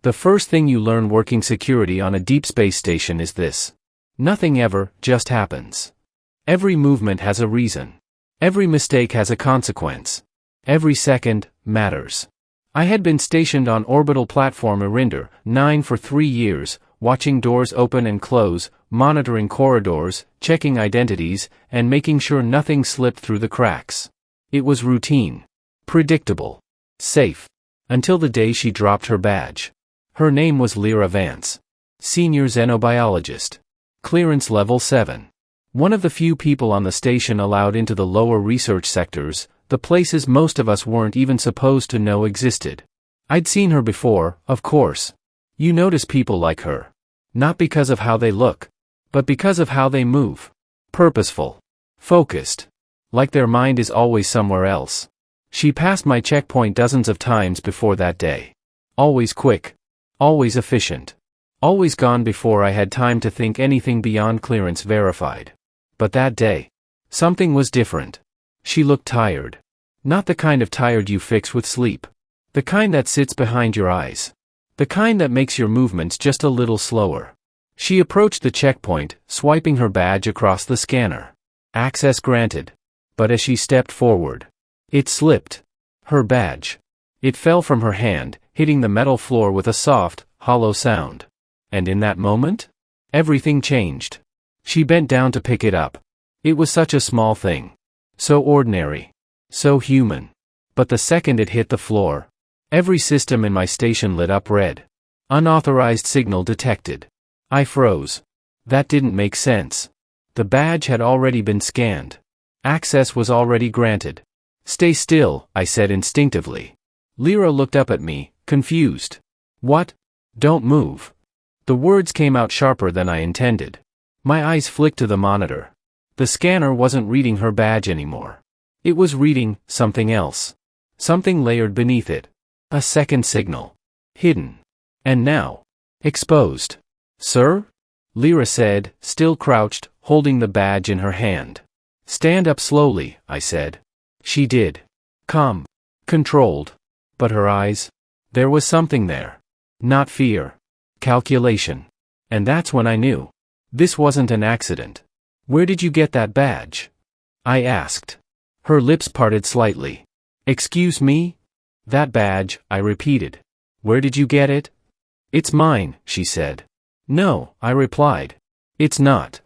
The first thing you learn working security on a deep space station is this. Nothing ever just happens. Every movement has a reason. Every mistake has a consequence. Every second matters. I had been stationed on orbital platform Irinder 9 for 3 years, watching doors open and close, monitoring corridors, checking identities, and making sure nothing slipped through the cracks. It was routine. Predictable. Safe. Until the day she dropped her badge. Her name was Lyra Vance. Senior xenobiologist. Clearance level 7. One of the few people on the station allowed into the lower research sectors, the places most of us weren't even supposed to know existed. I'd seen her before, of course. You notice people like her. Not because of how they look, but because of how they move. Purposeful. Focused. Like their mind is always somewhere else. She passed my checkpoint dozens of times before that day. Always quick. Always efficient. Always gone before I had time to think anything beyond clearance verified. But that day, something was different. She looked tired. Not the kind of tired you fix with sleep. The kind that sits behind your eyes. The kind that makes your movements just a little slower. She approached the checkpoint, swiping her badge across the scanner. Access granted. But as she stepped forward, it slipped. Her badge. It fell from her hand, hitting the metal floor with a soft, hollow sound. And in that moment, everything changed. She bent down to pick it up. It was such a small thing. So ordinary. So human. But the second it hit the floor, every system in my station lit up red. Unauthorized signal detected. I froze. That didn't make sense. The badge had already been scanned. Access was already granted. Stay still, I said instinctively. Lyra looked up at me, confused. What? Don't move. The words came out sharper than I intended. My eyes flicked to the monitor. The scanner wasn't reading her badge anymore. It was reading something else. Something layered beneath it. A second signal. Hidden. And now, exposed. Sir? Lyra said, still crouched, holding the badge in her hand. Stand up slowly, I said. She did. Calm. Controlled. But her eyes? There was something there. Not fear. Calculation. And that's when I knew. This wasn't an accident. Where did you get that badge? I asked. Her lips parted slightly. Excuse me? That badge, I repeated. Where did you get it? It's mine, she said. No, I replied. It's not.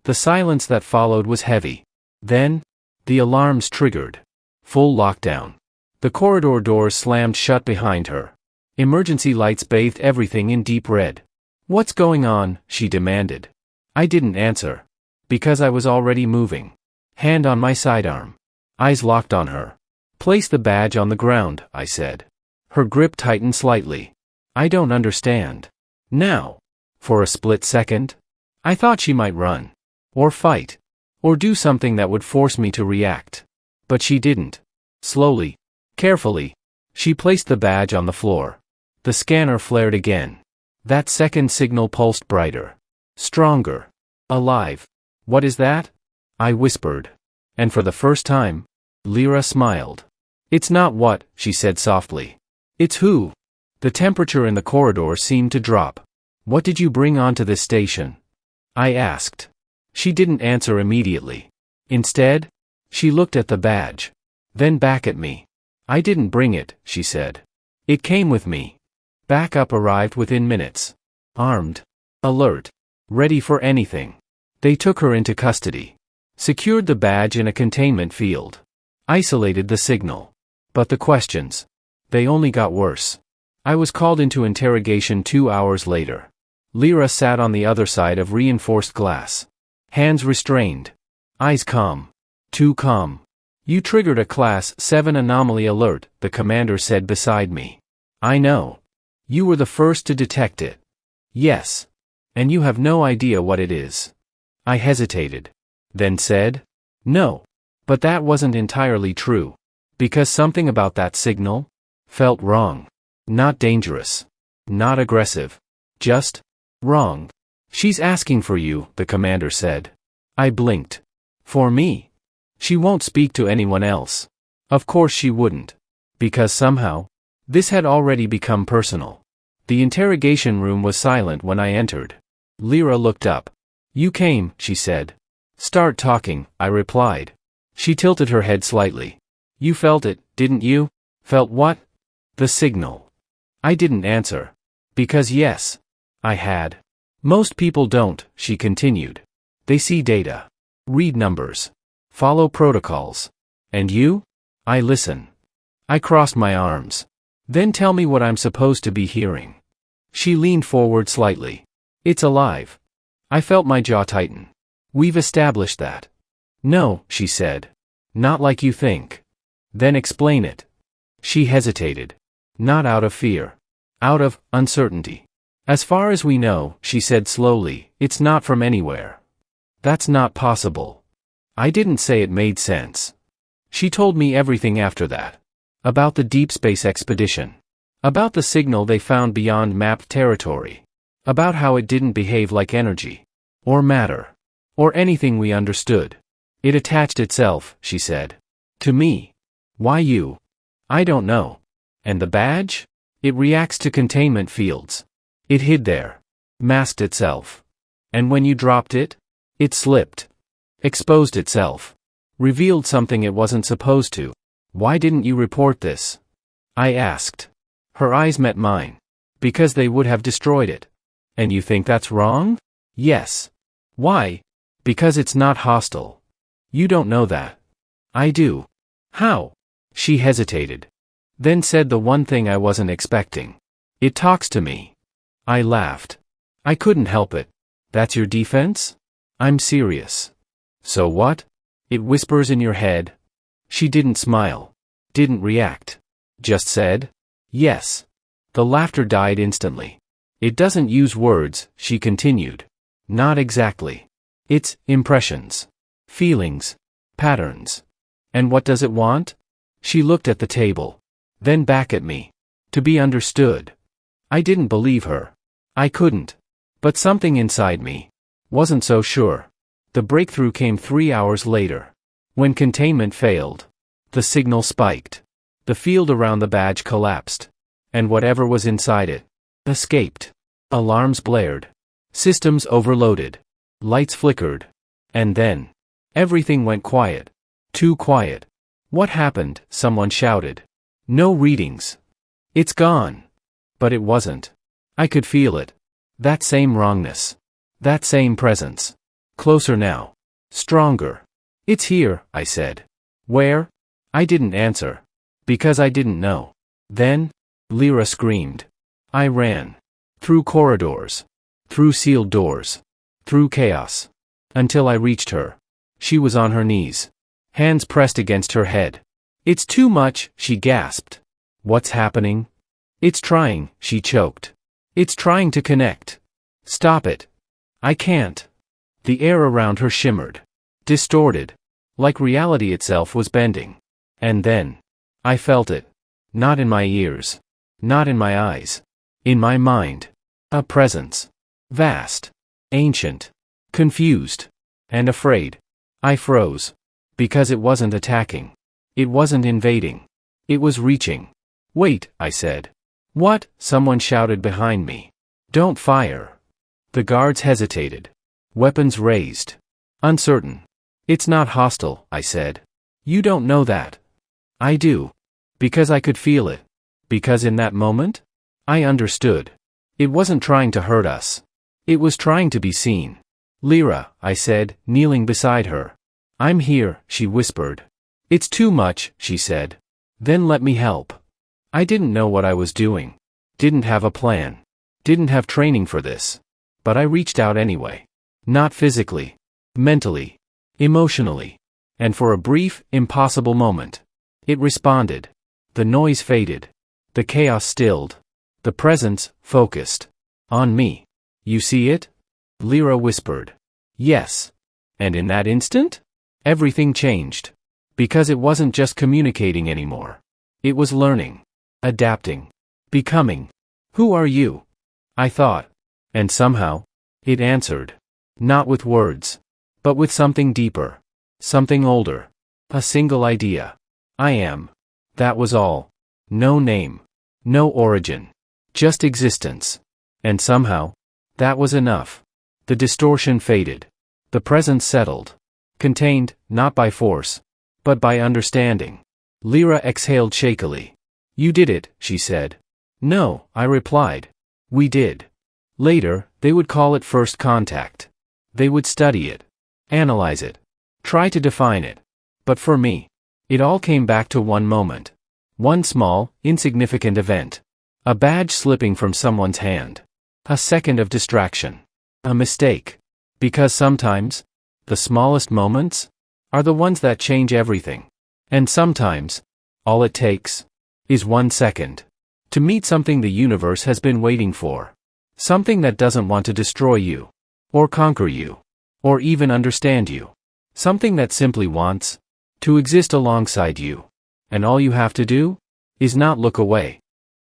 The silence that followed was heavy. Then, the alarms triggered. Full lockdown. The corridor doors slammed shut behind her. Emergency lights bathed everything in deep red. What's going on? She demanded. I didn't answer. Because I was already moving. Hand on my sidearm. Eyes locked on her. Place the badge on the ground, I said. Her grip tightened slightly. I don't understand. Now. For a split second, I thought she might run. Or fight. Or do something that would force me to react. But she didn't. Slowly. Carefully. She placed the badge on the floor. The scanner flared again. That second signal pulsed brighter. Stronger. Alive. What is that? I whispered. And for the first time, Lyra smiled. It's not what, she said softly. It's who. The temperature in the corridor seemed to drop. What did you bring onto this station? I asked. She didn't answer immediately. Instead, she looked at the badge. Then back at me. I didn't bring it, she said. It came with me. Backup arrived within minutes. Armed. Alert. Ready for anything. They took her into custody. Secured the badge in a containment field. Isolated the signal. But the questions. They only got worse. I was called into interrogation 2 hours later. Lyra sat on the other side of reinforced glass. Hands restrained. Eyes calm. Too calm. You triggered a Class 7 anomaly alert, the commander said beside me. I know. You were the first to detect it. Yes. And you have no idea what it is. I hesitated. Then said, no. But that wasn't entirely true. Because something about that signal felt wrong. Not dangerous. Not aggressive. Just wrong. She's asking for you, the commander said. I blinked. For me? She won't speak to anyone else. Of course she wouldn't. Because somehow, this had already become personal. The interrogation room was silent when I entered. Lyra looked up. "You came," she said. "Start talking," I replied. She tilted her head slightly. "You felt it, didn't you?" "Felt what?" "The signal." I didn't answer. Because yes, I had. "Most people don't," she continued. "They see data. Read numbers. Follow protocols. And you?" "I listen." I crossed my arms. "Then tell me what I'm supposed to be hearing." She leaned forward slightly. "It's alive." I felt my jaw tighten. "We've established that." "No," she said. "Not like you think." "Then explain it." She hesitated. "Not out of fear. Out of uncertainty. As far as we know," she said slowly, "it's not from anywhere." "That's not possible." I didn't say it made sense. She told me everything after that. About the deep space expedition. About the signal they found beyond mapped territory. About how it didn't behave like energy. Or matter. Or anything we understood. "It attached itself," she said. "To me." "Why you?" "I don't know." "And the badge?" "It reacts to containment fields." "It hid there. Masked itself." "And when you dropped it?" "It slipped. Exposed itself. Revealed something it wasn't supposed to." "Why didn't you report this?" I asked. Her eyes met mine. "Because they would have destroyed it." "And you think that's wrong?" "Yes." "Why?" "Because it's not hostile." "You don't know that." "I do." "How?" She hesitated. Then said the one thing I wasn't expecting. "It talks to me." I laughed. I couldn't help it. "That's your defense?" "I'm serious." "So what?" "It whispers in your head." She didn't smile. Didn't react. Just said, "Yes." The laughter died instantly. "It doesn't use words," she continued. "Not exactly. It's impressions. Feelings. Patterns." "And what does it want?" She looked at the table. Then back at me. "To be understood." I didn't believe her. I couldn't. But something inside me wasn't so sure. The breakthrough came 3 hours later. When containment failed. The signal spiked. The field around the badge collapsed. And whatever was inside it escaped. Alarms blared. Systems overloaded. Lights flickered. And then everything went quiet. Too quiet. "What happened?" someone shouted. "No readings." "It's gone." But it wasn't. I could feel it. That same wrongness. That same presence. Closer now. Stronger. "It's here," I said. "Where?" I didn't answer. Because I didn't know. Then, Lyra screamed. I ran. Through corridors. Through sealed doors. Through chaos. Until I reached her. She was on her knees. Hands pressed against her head. "It's too much," she gasped. "What's happening?" "It's trying," she choked. "It's trying to connect." "Stop it." "I can't." The air around her shimmered. Distorted. Like reality itself was bending. And then I felt it. Not in my ears. Not in my eyes. In my mind. A presence. Vast. Ancient. Confused. And afraid. I froze. Because it wasn't attacking. It wasn't invading. It was reaching. "Wait," I said. "What?" someone shouted behind me. "Don't fire." The guards hesitated. Weapons raised. Uncertain. "It's not hostile," I said. "You don't know that." "I do." Because I could feel it. Because in that moment, I understood. It wasn't trying to hurt us. It was trying to be seen. "Lyra," I said, kneeling beside her. "I'm here," she whispered. "It's too much," she said. "Then let me help." I didn't know what I was doing. Didn't have a plan. Didn't have training for this. But I reached out anyway. Not physically. Mentally. Emotionally. And for a brief, impossible moment. It responded. The noise faded. The chaos stilled. The presence focused. On me. "You see it?" Lyra whispered. "Yes." And in that instant, everything changed. Because it wasn't just communicating anymore. It was learning. Adapting. Becoming. "Who are you?" I thought. And somehow, it answered. Not with words. But with something deeper. Something older. A single idea. I am. That was all. No name. No origin. Just existence. And somehow, that was enough. The distortion faded. The presence settled. Contained, not by force, but by understanding. Lyra exhaled shakily. You did it, she said. No, I replied. We did. Later, they would call it first contact. They would study it. Analyze it. Try to define it. But for me, it all came back to one moment. One small, insignificant event. A badge slipping from someone's hand. A second of distraction. A mistake. Because sometimes, the smallest moments are the ones that change everything. And sometimes, all it takes is 1 second to meet something the universe has been waiting for. Something that doesn't want to destroy you, or conquer you, or even understand you. Something that simply wants to exist alongside you. And all you have to do is not look away.